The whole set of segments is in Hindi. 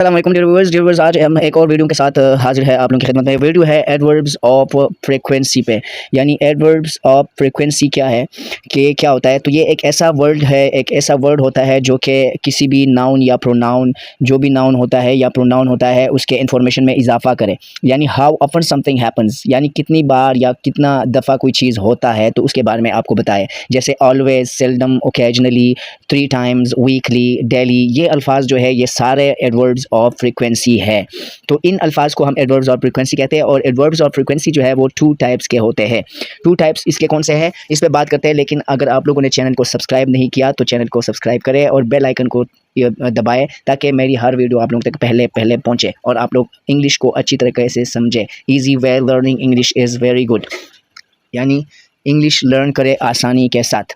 अस्सलामुअलैकुम डियर व्यूअर्स, आज हम एक और वीडियो के साथ हाजिर है आप लोगों की खिदमत में। वीडियो है एडवर्ब्स ऑफ फ्रीक्वेंसी पे, यानी एडवर्ब्स ऑफ फ्रीक्वेंसी क्या है कि क्या होता है। तो ये एक ऐसा वर्ड है, एक ऐसा वर्ड होता है जो कि किसी भी नाउन या प्रोनाउन, जो भी नाउन होता है या प्रोनाउन होता है, उसके इन्फॉर्मेशन में इजाफा करे। यानी हाउ ऑफन समथिंग हैपन्स, यानी कितनी बार या कितना दफ़ा कोई चीज़ होता है तो उसके बारे में आपको बताए। जैसे always, seldom, occasionally, 3 times, weekly, daily, ये अल्फाज जो है ये सारे एडवर्ब्स ऑफ फ्रीक्वेंसी है। तो इन अल्फाज को हम एडवर्ब्स ऑफ फ्रीक्वेंसी कहते हैं। और एडवर्ब्स ऑफ फ्रीक्वेंसी जो है वो 2 टाइप्स के होते हैं। 2 टाइप्स इसके कौन से हैं, इस पे बात करते हैं। लेकिन अगर आप लोगों ने चैनल को सब्सक्राइब नहीं किया तो चैनल को सब्सक्राइब करें और बेल आइकन को दबाएं ताकि मेरी हर वीडियो आप लोगों तक पहले पहले पहुंचे और आप लोग इंग्लिश को अच्छी तरीके से समझें। Easy way learning English is very good, यानी इंग्लिश लर्न करें आसानी के साथ।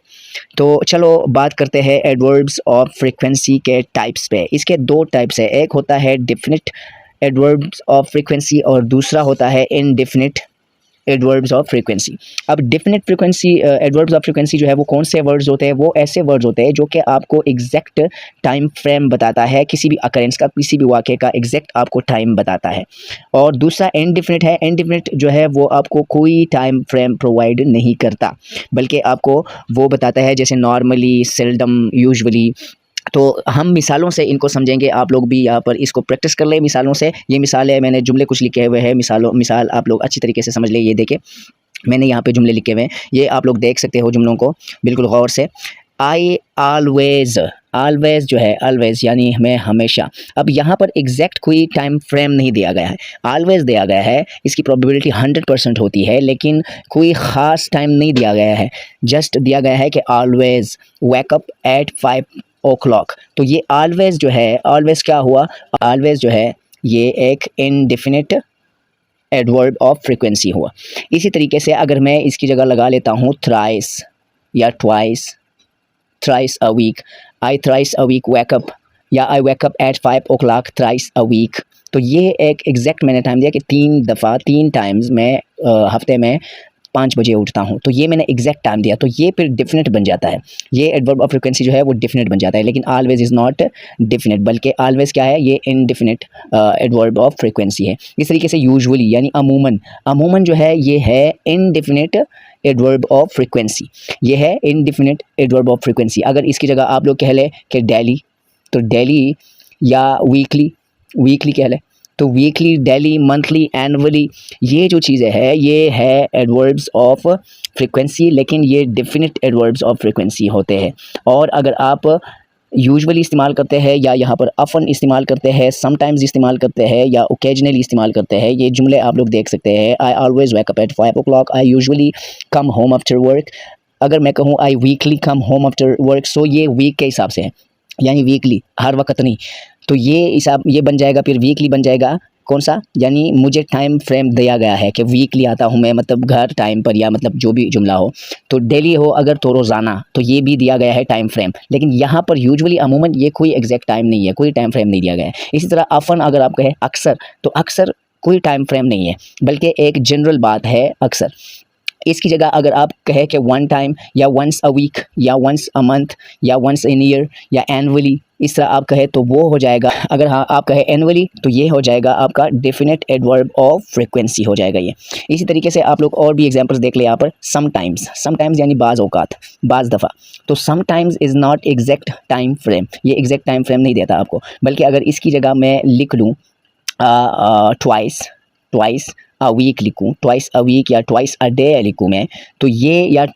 तो चलो बात करते हैं एडवर्ब्स ऑफ फ्रीक्वेंसी के टाइप्स पे। इसके 2 टाइप्स है, एक होता है डेफिनेट एडवर्ब्स ऑफ फ्रीक्वेंसी और दूसरा होता है इनडेफिनेट एडवर्ब्स ऑफ फ्रीक्वेंसी। अब definite frequency adverbs of frequency जो है वो कौन से वर्ड्स होते हैं, वो ऐसे वर्ड्स होते हैं जो कि आपको एग्जैक्ट टाइम फ्रेम बताता है, किसी भी अकरेंस का, किसी भी वाक़े का एग्जैक्ट आपको टाइम बताता है। और दूसरा इनडेफिनेट है। इनडेफिनेट जो है वो आपको कोई टाइम फ्रेम प्रोवाइड नहीं करता, बल्कि आपको वो बताता है जैसे नॉर्मली, सेल्डम, यूजुअली। तो हम मिसालों से इनको समझेंगे, आप लोग भी यहाँ पर इसको प्रैक्टिस कर लें मिसालों से। ये मिसाल है, मैंने जुमले कुछ लिखे हुए हैं, मिसाल आप लोग अच्छी तरीके से समझ लें। ये देखें, मैंने यहाँ पे जुमले लिखे हुए हैं, ये आप लोग देख सकते हो जुमलों को बिल्कुल गौर से। आई ऑलवेज, ऑलवेज जो है, ऑलवेज यानी मैं हमेशा। अब यहाँ पर एग्जैक्ट कोई टाइम फ्रेम नहीं दिया गया है, ऑलवेज दिया गया है, इसकी प्रोबेबिलिटी 100% होती है, लेकिन कोई ख़ास टाइम नहीं दिया गया है। जस्ट दिया गया है कि ऑलवेज वेकअप एट 5 o'clock। तो ये ऑलवेज जो है, ऑलवेज क्या हुआ, ऑलवेज जो है ये एक इनडेफिनेट एडवर्ब ऑफ फ्रीक्वेंसी हुआ। इसी तरीके से अगर मैं इसकी जगह लगा लेता हूँ थ्राइस या twice, thrice a week, I thrice a week wake up, या I wake up at 5 o'clock thrice a week. तो ये एक एग्जैक्ट मैंने टाइम दिया कि 3 दफ़ा, 3 टाइम्स मैं हफ्ते में 5 बजे उठता हूँ, तो ये मैंने एग्जैक्ट टाइम दिया, तो ये फिर डेफिनेट बन जाता है। ये एडवर्ब ऑफ फ्रीक्वेंसी जो है वो डेफिनेट बन जाता है। लेकिन ऑलवेज इज़ नॉट डेफिनेट, बल्कि ऑलवेज क्या है, ये इनडेफिनेट एडवर्ब ऑफ फ्रीक्वेंसी है। इस तरीके से यूजुअली यानी अमूमन, अमूमन जो है ये है इनडेफिनेट एडवर्ब ऑफ फ्रीक्वेंसी, ये है इनडेफिनेट एडवर्ब ऑफ फ्रीक्वेंसी। अगर इसकी जगह आप लोग कह लें कि डेली, तो डेली, या वीकली, वीकली कह लें तो वीकली, डेली, मंथली, एनुअली, ये जो चीज़ें हैं ये है एडवर्ब्स ऑफ फ्रीक्वेंसी, लेकिन ये डेफिनेट एडवर्ब्स ऑफ फ्रीक्वेंसी होते हैं। और अगर आप यूजुअली इस्तेमाल करते हैं या यहाँ पर ऑफन इस्तेमाल करते हैं, समटाइम्स इस्तेमाल करते हैं या ओकेजनली इस्तेमाल करते हैं, ये जुमले आप लोग देख सकते हैं। I always wake up at 5 o'clock, I usually come home after work. अगर मैं कहूँ I weekly come home after work, so ये वीक के हिसाब से है, यानी वीकली, हर वक्त नहीं। तो ये हिसाब ये बन जाएगा, फिर वीकली बन जाएगा कौन सा, यानी मुझे टाइम फ्रेम दिया गया है कि वीकली आता हूँ मैं, मतलब घर टाइम पर, या मतलब जो भी जुमला हो। तो डेली हो अगर तो रोज़ाना, तो ये भी दिया गया है टाइम फ्रेम। लेकिन यहाँ पर यूजुअली, अमूमन, ये कोई एग्जैक्ट टाइम नहीं है, कोई टाइम फ्रेम नहीं दिया गया है। इसी तरह ऑफन अगर आप कहें, अक्सर, तो अक्सर कोई टाइम फ्रेम नहीं है, बल्कि एक जनरल बात है अक्सर। इसकी जगह अगर आप कहें कि वन टाइम, या वंस अ वीक, या वंस अ मंथ, या वंस इन ईयर, या एनुअली, इस तरह आप कहें तो वो हो जाएगा। अगर हाँ आप कहें एनुअली तो ये हो जाएगा आपका डेफिनेट एडवर्ब ऑफ फ्रीक्वेंसी हो जाएगा ये। इसी तरीके से आप लोग और भी एग्जांपल्स देख ले यहाँ पर। समटाइम्स, समटाइम्स यानी बाज़ औकात, बाज़ दफ़ा। तो sometimes is not exact time frame, ये एग्जैक्ट टाइम फ्रेम नहीं देता आपको। बल्कि अगर इसकी जगह मैं लिख लूँ ट्वाइस, ट्वाइस अ वीक लिखूँ, ट्वाइस अ वीक या ट्वाइस अ डे लिखूँ मैं, तो ये, या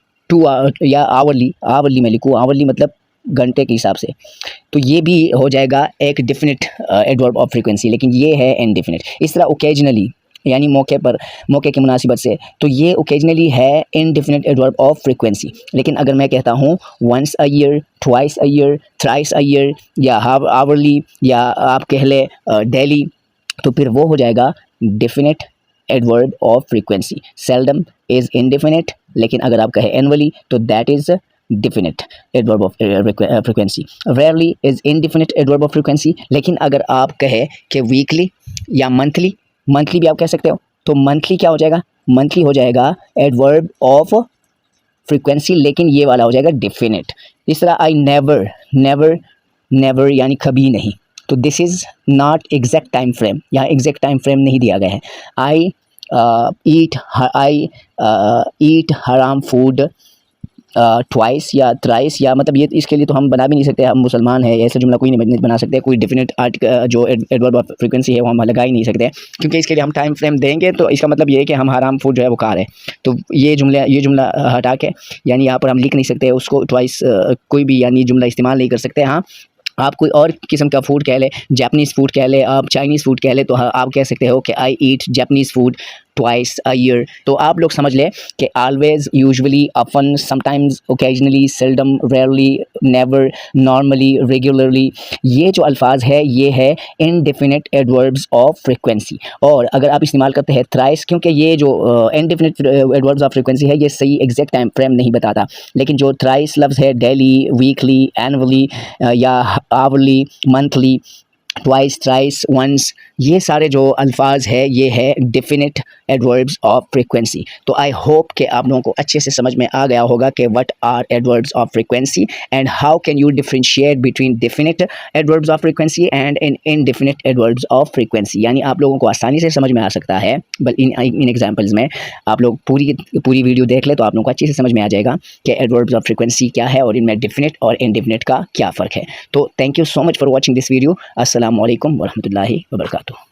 या आवरली, आवरली में लिखूँ, आवरली मतलब घंटे के हिसाब से, तो ये भी हो जाएगा एक डेफिनेट एडवर्ब ऑफ फ्रीक्वेंसी, लेकिन ये है इनडेफिनेट। इस तरह ओकेजनली यानी मौके पर, मौके की मुनासिबत से, तो ये ओकेजनली है इनडेफिनेट एडवर्ब ऑफ फ्रीक्वेंसी। लेकिन अगर मैं कहता हूँ once a year, twice a year, thrice a year, या आवरली, या आप कह लें डेली, तो फिर वो हो जाएगा definite adverb of frequency. Seldom is indefinite, लेकिन अगर आप कहें एनुअली तो that is definite adverb of frequency. Rarely is indefinite adverb of frequency, लेकिन अगर आप कहें कि वीकली या मंथली, मंथली भी आप कह सकते हो, तो मंथली क्या हो जाएगा, मंथली हो जाएगा एडवर्ब ऑफ फ्रीक्वेंसी, लेकिन ये वाला हो जाएगा डेफिनेट। इस तरह आई नेवर, नेवर, नेवर यानी कभी नहीं, तो this is not exact time frame, यहाँ एग्जैक्ट टाइम फ्रेम नहीं दिया गया है। आई ईट हराम फूड ट्वाइस या थ्राइस, या मतलब ये इसके लिए तो हम बना भी नहीं सकते, हम मुसलमान हैं, ऐसा जुमला कोई नहीं बना सकते, कोई डेफिनेट जो एडवर्ब ऑफ फ्रीक्वेंसी है वो हम लगा ही नहीं सकते, क्योंकि इसके लिए हम टाइम फ्रेम देंगे तो इसका मतलब ये है कि हम हराम फूड जो है वो खा रहे हैं। तो ये जुमला हटा के, यानी यहाँ पर हम लिख नहीं सकते उसको ट्वाइस, कोई भी यानी जुमला इस्तेमाल नहीं कर सकते। हाँ, आप कोई और किस्म का फूड कह लें, जापानीज़ फूड कह लें, आप चाइनीज़ फूड कह लें, तो आप कह सकते हो कि I eat Japanese food twice a year. तो आप लोग समझ लें कि always, usually, often, sometimes, occasionally, seldom, rarely, never, normally, regularly, ये जो अल्फाज है ये है इनडेफिनिट एडवर्ब्स ऑफ फ्रीक्वेंसी। और अगर आप इस्तेमाल करते हैं थ्राइस, क्योंकि ये जो इनडेफिनिट एडवर्ब्स ऑफ फ्रीक्वेंसी है ये सही एग्जैक्ट टाइम फ्रेम नहीं बताता, लेकिन जो थ्राइस लफ्ज़ है डेली, वीकली, एनुअली या hourly, monthly, twice, thrice, once, ये सारे जो अल्फाज है ये है डेफिनेट एडवर्ब्स ऑफ फ्रीक्वेंसी। तो आई होप कि आप लोगों को अच्छे से समझ में आ गया होगा कि what are adverbs of frequency and how can you differentiate between definite adverbs of frequency and indefinite adverbs of frequency. यानी आप लोगों को आसानी से समझ में आ सकता है, बल इन एग्जाम्पल्स में आप लोग पूरी वीडियो देख ले तो आप लोगों को अच्छे से समझ में आ जाएगा कि एडवर्ब्स ऑफ फ्रीक्वेंसी क्या है और इनमें डेफिनेट और इनडेफिनेट का क्या फ़र्क है। तो thank you so much for watching this video. अस्सलाम वालेकुम वरहमतुल्लाहि वबरकातुहू।